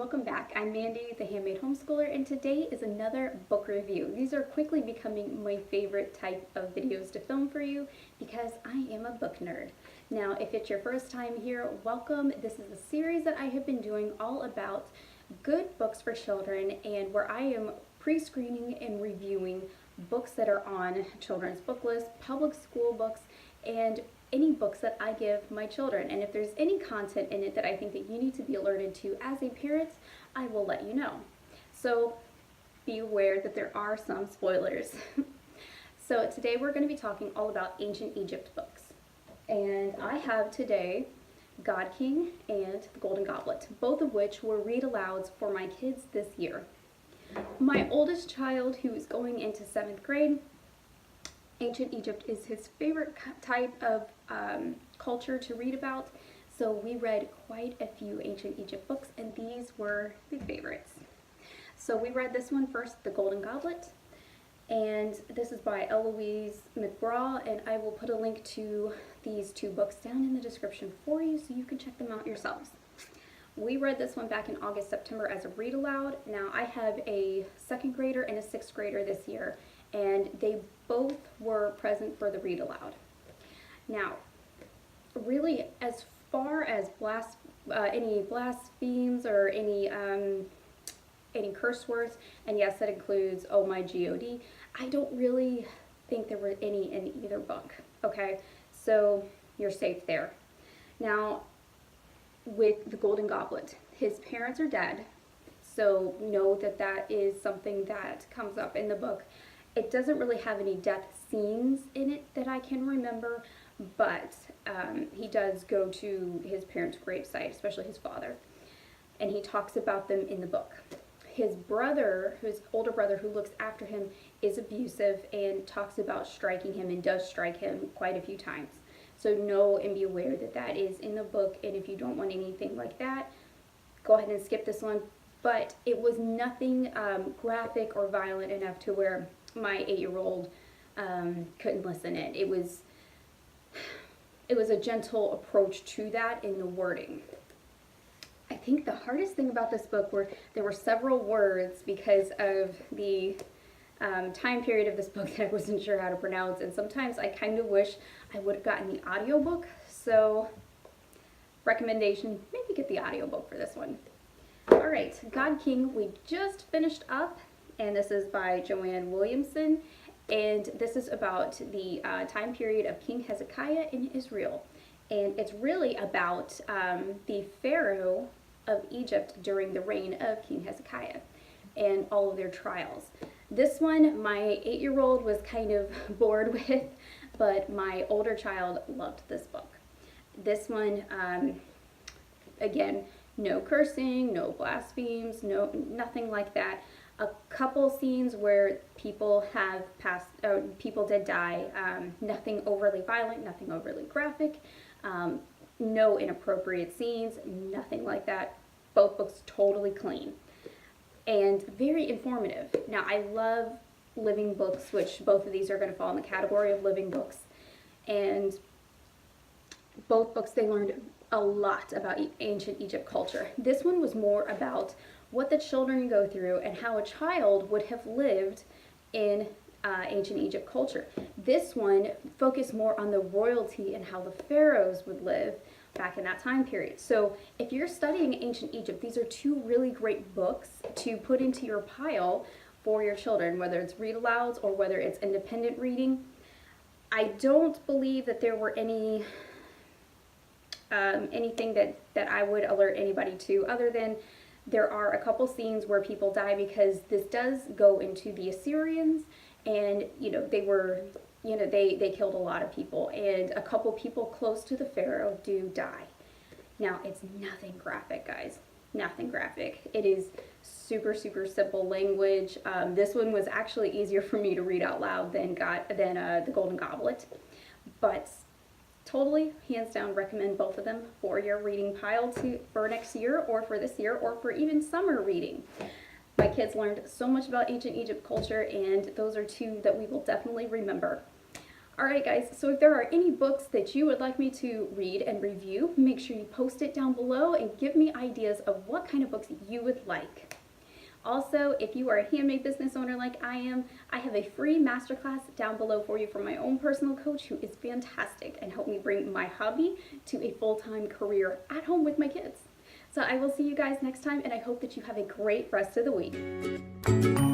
welcome back. I'm Mandy, the Handmade Homeschooler, and today is another book review. These are quickly becoming my favorite type of videos to film for you because I am a book nerd. Now, if it's your first time here, welcome. This is a series that I have been doing all about good books for children and where I am pre-screening and reviewing books that are on children's book lists, public school books, and any books that I give my children. And if there's any content in it that I think that you need to be alerted to as a parent, I will let you know. So be aware that there are some spoilers. So today we're going to be talking all about ancient Egypt books. And I have today God King and the Golden Goblet, both of which were read-alouds for my kids this year. My oldest child, who is going into 7th grade, ancient Egypt is his favorite type of culture to read about, so we read quite a few ancient Egypt books, and these were the favorites. So we read this one first, The Golden Goblet, and this is by Eloise McGraw, and I will put a link to these two books down in the description for you so you can check them out yourselves. We read this one back in August, September as a read aloud. Now I have a 2nd grader and a 6th grader this year, and they both were present for the read aloud. Now, really, as far as any blasphemes or any curse words, and yes, that includes oh my God, I don't really think there were any in either book. Okay, so you're safe there. Now, with the Golden Goblet, his parents are dead, so know that that is something that comes up in the book. It doesn't really have any death scenes in it that I can remember, but he does go to his parents' gravesite, especially his father, and he talks about them in the book. His brother, his older brother who looks after him, is abusive and talks about striking him and does strike him quite a few times. So know and be aware that that is in the book, and if you don't want anything like that, go ahead and skip this one. But it was nothing graphic or violent enough to where my 8-year-old couldn't listen in. It was a gentle approach to that in the wording. I think the hardest thing about this book were there were several words because of the time period of this book that I wasn't sure how to pronounce, and sometimes I kind of wish I would have gotten the audiobook. So recommendation, maybe get the audiobook for this one. All right, God King, we just finished up, and this is by Johanna Williamson, and this is about the time period of King Hezekiah in Israel, and it's really about the Pharaoh of Egypt during the reign of King Hezekiah and all of their trials. This one my 8-year-old was kind of bored with, but my older child loved this book. This one, again, no cursing, no blasphemes, nothing like that. A couple scenes where people have passed, people did die. Nothing overly violent, nothing overly graphic, no inappropriate scenes, nothing like that. Both books totally clean and very informative. Now, I love living books, which both of these are going to fall in the category of living books. And both books, they learned a lot about ancient Egypt culture. This one was more about what the children go through and how a child would have lived in ancient Egypt culture. This one focused more on the royalty and how the pharaohs would live back in that time period. So if you're studying ancient Egypt, these are two really great books to put into your pile for your children, whether it's read-alouds or whether it's independent reading. I don't believe that there were any anything that I would alert anybody to, other than there are a couple scenes where people die, because this does go into the Assyrians, and they killed a lot of people, and a couple people close to the pharaoh do die. Now, it's nothing graphic, guys. Nothing graphic. It is super, super simple language. This one was actually easier for me to read out loud than the Golden Goblet, but totally, hands down, recommend both of them for your reading pile for next year, or for this year, or for even summer reading. My kids learned so much about ancient Egypt culture, and those are two that we will definitely remember. Alright guys, so if there are any books that you would like me to read and review, make sure you post it down below and give me ideas of what kind of books you would like. Also, if you are a handmade business owner like I am, I have a free masterclass down below for you from my own personal coach who is fantastic and helped me bring my hobby to a full-time career at home with my kids. So I will see you guys next time, and I hope that you have a great rest of the week.